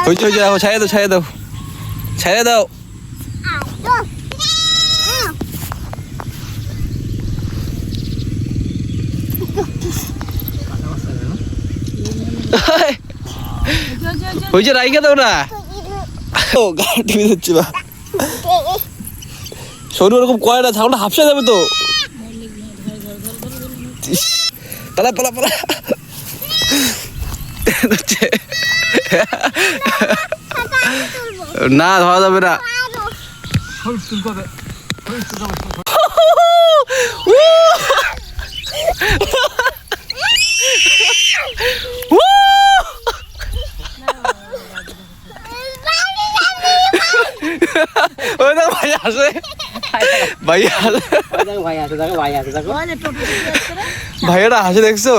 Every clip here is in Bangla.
হয়েছে দেখো, ছাড়িয়ে দাও, ছাড়িয়ে দাও, ছাড়িয়ে দাও। হয়েছে, রাইখে দাও না। টিভি হচ্ছে বা সরু ওরকম করে না, ছাগলটা হাফসা যাবে তো। পালা পালা পালা। না ধরা যাবে না। ভাইয়ারা হাসে দেখছো?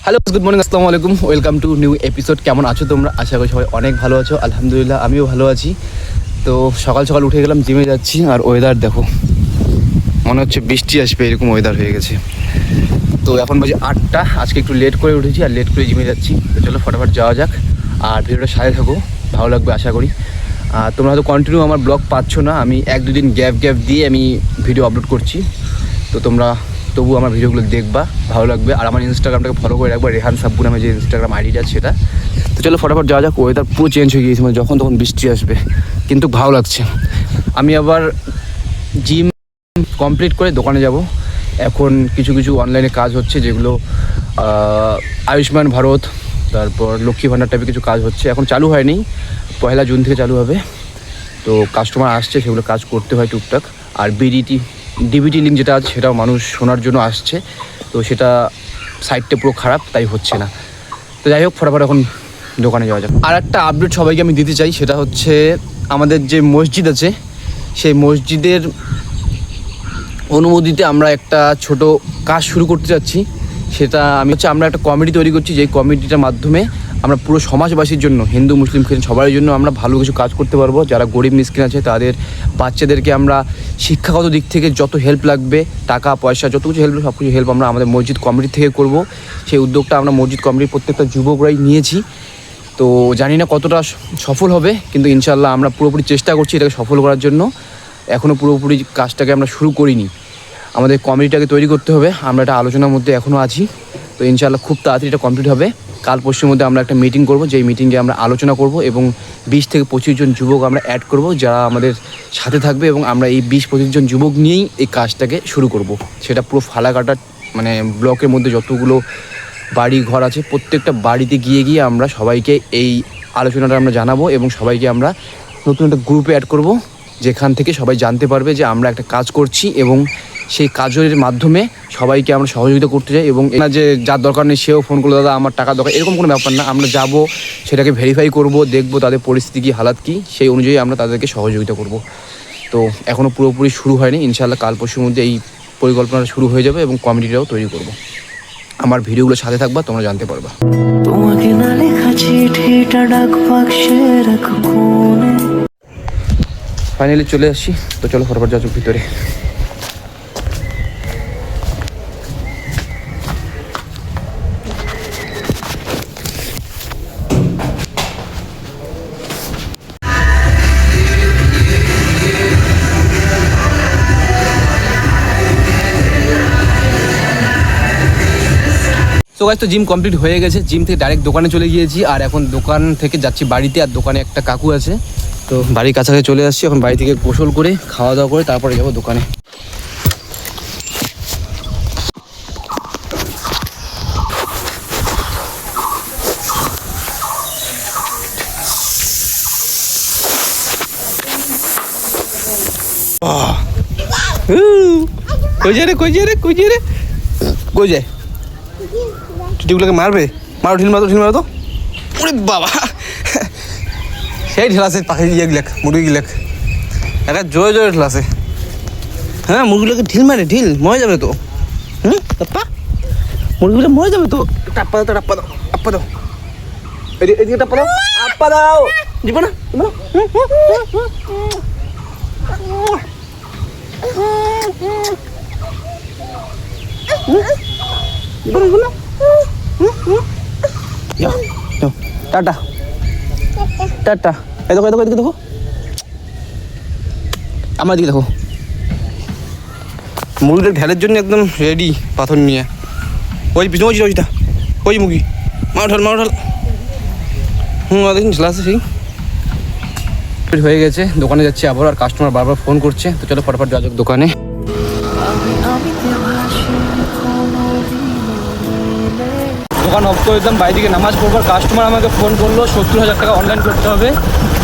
হ্যালো, গুড মর্নিং, আসসালামু আলাইকুম, ওয়েলকাম টু নিউ এপিসোড। কেমন আছো তোমরা? আশা করি সবাই অনেক ভালো আছো। আলহামদুলিল্লাহ আমিও ভালো আছি। তো সকাল সকাল উঠে গেলাম, জিমে যাচ্ছি। আর ওয়েদার দেখো, মনে হচ্ছে বৃষ্টি আসবে, এরকম ওয়েদার হয়ে গেছে। তো এখন বাজে 8টা। আজকে একটু লেট করে উঠেছি আর লেট করে জিমে যাচ্ছি। তো চলো ফটাফট যাওয়া যাক। আর ভিডিওটা সাথে থাকো, ভালো লাগবে আশা করি। আর তোমরা হয়তো কন্টিনিউ আমার ব্লগ পাচ্ছ না, আমি 1-2 দিন গ্যাপ দিয়ে আমি ভিডিও আপলোড করছি। তো তোমরা তবু আমার ভিডিওগুলো দেখবা, ভালো লাগবে। আর আমার ইনস্টাগ্রামটাকে ফলো করে রাখবা, রেহান সাব্বু নামে যে ইনস্টাগ্রাম আইডিটা সেটা। তো চলো ফটাফট যাওয়া যাক। ওয়েদার পুরো চেঞ্জ হয়ে গিয়েছে, মানে যখন তখন বৃষ্টি আসবে, কিন্তু ভালো লাগছে। আমি আবার জিম কমপ্লিট করে দোকানে যাব। এখন কিছু কিছু অনলাইনে কাজ হচ্ছে, যেগুলো আয়ুষ্মান ভারত, তারপর লক্ষ্মী ভাণ্ডার টাইপের কিছু কাজ হচ্ছে। এখন চালু হয়নি, 1 জুন থেকে চালু হবে। তো কাস্টমার আসছে, সেগুলো কাজ করতে হয় টুকটাক। আর ডিবিটি লিঙ্ক যেটা আছে সেটাও মানুষ শোনার জন্য আসছে। তো সেটা সাইটটা পুরো খারাপ, তাই হচ্ছে না। তো যাই হোক, ফটাফট এখন দোকানে যাওয়া যাক। আর একটা আপডেট সবাইকে আমি দিতে চাই, সেটা হচ্ছে আমাদের যে মসজিদ আছে, সেই মসজিদের অনুমতিতে আমরা একটা ছোট কাজ শুরু করতে যাচ্ছি। সেটা আমরা একটা কমিটি তৈরি করছি, যেই কমিটিটার মাধ্যমে আমরা পুরো সমাজবাসীর জন্য, হিন্দু মুসলিম খ্রিস্টান সবার জন্য আমরা ভালো কিছু কাজ করতে পারবো। যারা গরিব মিসকিন আছে তাদের বাচ্চাদেরকে আমরা শিক্ষাগত দিক থেকে যত হেল্প লাগবে, টাকা পয়সা যত কিছু হেল্প, সব কিছু হেল্প আমরা আমাদের মসজিদ কমিটি থেকে করব। সেই উদ্যোগটা আমরা মসজিদ কমিটির প্রত্যেকটা যুবকরাই নিয়েছি। তো জানি না কতটা সফল হবে, কিন্তু ইনশাল্লাহ আমরা পুরোপুরি চেষ্টা করছি এটাকে সফল করার জন্য। এখনও পুরোপুরি কাজটাকে আমরা শুরু করিনি, আমাদের কমিটিটাকে তৈরি করতে হবে। আমরা এটা আলোচনার মধ্যে এখনও আছি। তো ইনশাআল্লাহ খুব তাড়াতাড়ি এটা কমপ্লিট হবে। কাল পরশুর মধ্যে আমরা একটা মিটিং করব, যেই মিটিংয়ে আমরা আলোচনা করব এবং 20 থেকে 25 জন যুবক আমরা অ্যাড করব, যারা আমাদের সাথে থাকবে। এবং আমরা এই 20-25 জন যুবক নিয়েই এই কাজটাকে শুরু করব। সেটা পুরো ফালাকাটা, মানে ব্লকের মধ্যে যতগুলো বাড়ি ঘর আছে প্রত্যেকটা বাড়িতে গিয়ে আমরা সবাইকে এই আলোচনাটা আমরা জানাবো। এবং সবাইকে আমরা নতুন একটা গ্রুপে অ্যাড করব, যেখান থেকে সবাই জানতে পারবে যে আমরা একটা কাজ করছি এবং সেই কাজের মাধ্যমে সবাইকে আমরা সহযোগিতা করতে চাই। এবং না যে যার দরকার নেই সেও ফোন করলো, দাদা আমার টাকা দরকার, এরকম কোনো ব্যাপার না। আমরা যাব, সেটাকে ভেরিফাই করব, দেখব তাদের পরিস্থিতি কী, হালাত কী, সেই অনুযায়ী আমরা তাদেরকে সহযোগিতা করব। তো এখনও পুরোপুরি শুরু হয়নি, ইনশাআল্লাহ কাল পরশুর মধ্যে এই পরিকল্পনাটা শুরু হয়ে যাবে এবং কমিটিটাও তৈরি করব। আমার ভিডিওগুলো সাথে থাকবা, তোমরা জানতে পারবা। ফাইনালি চলে আসছি। তো চলো ফটাফট যাচ্ছ ভিতরে। তো গাইস, তো জিম কমপ্লিট হয়ে গেছে। জিম থেকে ডাইরেক্ট দোকানে চলে গিয়েছি। আর এখন দোকান থেকে যাচ্ছি বাড়িতে। আর দোকানে একটা কাকু আছে, তো বাড়ির কাছাকাছি চলে আসছি। এখন বাড়ি থেকে গোসল করে খাওয়া দাওয়া করে তারপরে যাবো দোকানে। কই যায় রে, কই যায় রে, কই যায় রে, কই যায়? টিটিগুলোকে মারবে, মারো, ঢিল মারো, ঢিল মারো তো। ওরে বাবা, সেই ঢেলাছে পাখি গিয়ে মুরগি গিলেক, একটা জোরে জোরে ঢেলাছে। হ্যাঁ, মুরগিগুলোকে ঢিল মারে, ঢিল মরে যাবে তো। টাপ্পা, মুরগিগুলো মরে যাবে তো। টাপ্পা দাও, টাপ্পা দাও, টাপ্পা দাও, এদিকে টাপ্পা দাও, টাপ্পা দাও। দিব না, দিব না। টাটা টাটা, এই দেখো এদিকে দেখো, আমার দিকে দেখো। মুরগিটার ঢালের জন্য একদম রেডি পাথর নিয়ে। ওই পিছনে ওইটা ওই মুরগি, মাও ঢাল দেখুন ঝালা আছে সেই হয়ে গেছে। দোকানে যাচ্ছি আবার, আর কাস্টমার বারবার ফোন করছে, তো চলো ফটাফট যাওয়া যাক দোকানে। দোকান অফ করে দিলাম, বাইরে দিকে নামাজ পড়বার। কাস্টমার আমাকে ফোন করলো 70,000 টাকা অনলাইন করতে হবে,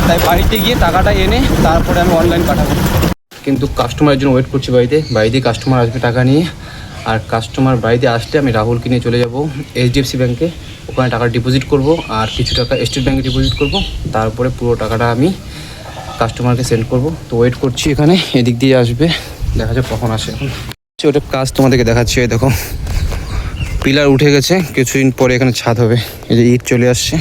তাই বাড়িতে গিয়ে টাকাটা এনে তারপরে আমি অনলাইন পাঠাবো। কিন্তু কাস্টমারের জন্য ওয়েট করছি বাড়িতে কাস্টমার আসবে টাকা নিয়ে। আর কাস্টমার বাড়িতে আসলে আমি রাহুলকে নিয়ে চলে যাব HDFC ব্যাঙ্কে, ওখানে টাকা ডিপোজিট করব, আর কিছু টাকা স্টেট ব্যাঙ্কে ডিপোজিট করব, তারপরে পুরো টাকাটা আমি কাস্টমারকে সেন্ড করব। তো ওয়েট করছি এখানে, এদিক দিয়ে আসবে, দেখা যাক কখন আসে। এখন ওটা কাজ তোমাদেরকে দেখাচ্ছি। এই দেখো পিলার উঠে গেছে, কিছুদিন পরে এখানে ছাদ হবে। এই যে ইট চলে আসছে,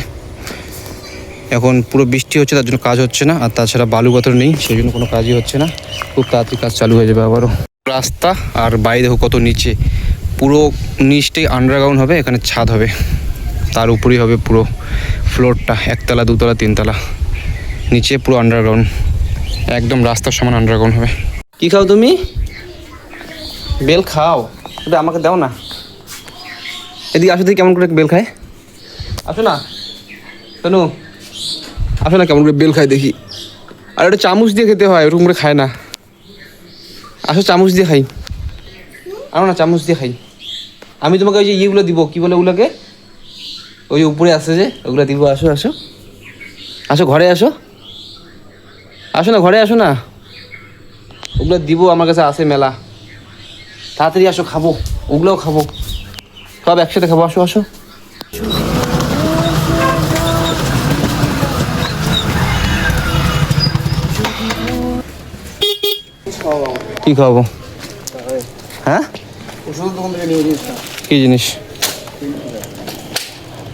এখন পুরো বৃষ্টি হচ্ছে তার জন্য কাজ হচ্ছে না, আর তাছাড়া বালু পাথর নেই সেই জন্য কোনো কাজই হচ্ছে না। খুব তাড়াতাড়ি কাজ চালু হয়ে যাবে আবারও। রাস্তা আর বাইরে দেখো কত নিচে, পুরো নিচটাই আন্ডারগ্রাউন্ড হবে, এখানে ছাদ হবে, তার উপরেই হবে পুরো ফ্লোরটা, 1 তলা 2 তলা 3 তলা, নিচে পুরো আন্ডারগ্রাউন্ড, একদম রাস্তার সমান আন্ডারগ্রাউন্ড হবে। কি খাও তুমি? বেল খাও? এটা আমাকে দাও না। এদিকে আসো দেখি কেমন করে বেল খায়, আসো না কেন, আসো না কেমন করে বেল খায় দেখি। আর ওটা চামচ দিয়ে খেতে হয়, ওরকম করে খায় না। আসো চামচ দিয়ে খাই, আনো না চামচ দিয়ে খাই। আমি তোমাকে ওই যে ইয়েগুলো দিব, কী বলে ওগুলোকে, ওই যে উপরে আসে যে ওগুলো দিব। আসো আসো আসো, ঘরে আসো, আসো না ঘরে আসো না, ওগুলো দিব, আমার কাছে আসে মেলা। তাড়াতাড়ি আসো, খাবো ওগুলোও খাবো, সব একসাথে খাবো। আসো আসো। কি খাবো? হ্যাঁ কি জিনিস?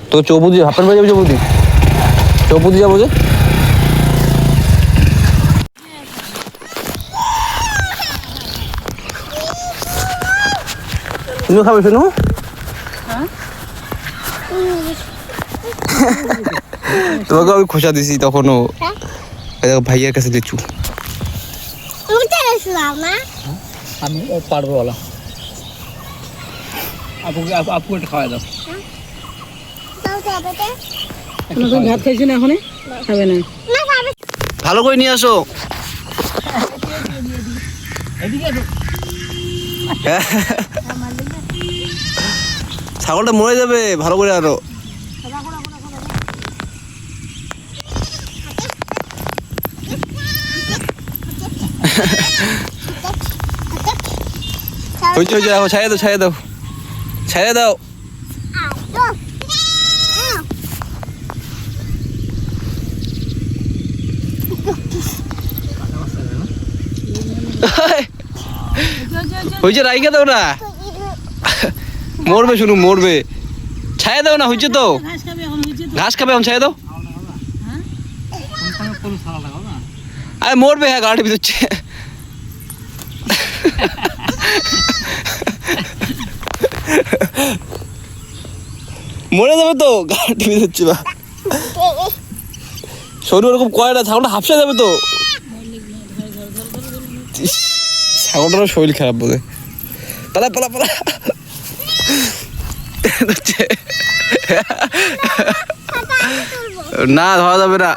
তো চৌপতি হাফের বাড়ি যাবে, চৌপতি যাবো যে। তুমিও খাবে শুনু? তোমাকে আমি খোঁচা দিছি তখনও। ভাইয়ের কাছে লিচু আমি পারবো বলা, আপু এটা খাওয়াই দাও। ভাত খাইছি না এখন, খাবে না, ভালো করে নিয়ে আসো। ছাগলটা মরে যাবে, ভালো করে আনো। হয়েছে ছাড়িয়ে দাও, ছাড়িয়ে দাও। হয়েছে রাইখে দাও না, মরবে শুনু মরবে, ছায়া দাও না। হয়েছে তো, ঘাস খাবে এখন, ছায়া দাও। আরে মরবে, হ্যাঁ গাড়ি ভিতরছে। মরে যাবে তো, গাড়ি ভিতরছে বা শরীর ওরকম কয় না, ছাগলটা হাফসা যাবে তো। ছাগলটারও শরীর খারাপ বোধ হয়। পালা পালা পালা, না ধরা যাবে না।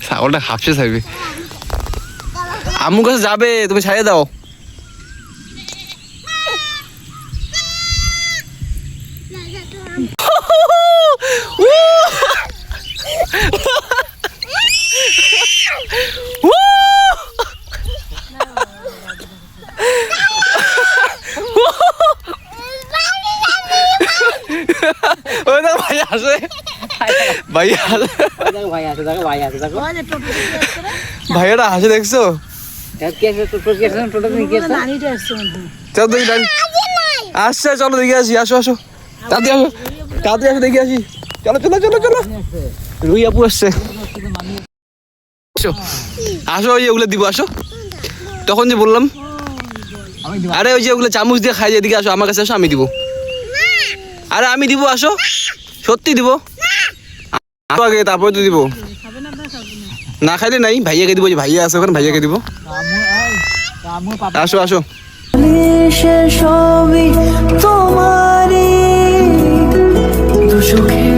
ছাগলটা হাফসে থাকবে, আম্মুর কাছে যাবে, তুমি ছাড়িয়ে দাও। ভাই আসে, ভাই আসে, ভাইয়াটা হাসে দেখছো? আসছে, চলো দেখে আসি, আসো আসো, তাড়াতাড়ি আসো। কাঁদে আসো দেখে আসি। চলো চলো চলো চলো, রুই আপু আসছে। আসো আসো, ওই যে ওগুলো দিব, আসো। তখন যে বললাম, আরে ওই যে ওগুলো চামচ দিয়ে খাই, যেদিকে আসো, আমার কাছে আসো, আমি দিব। আরে আমি দিব, আসো, সত্যি দিব। আসো আগে, তারপরে তো দিব। না খাইলে নাই, ভাইয়াকে দিব, যে ভাইয়া আছে ওখানে, ভাইয়াকে দিব। আসো আসো। সবই তোমারই দু চোখে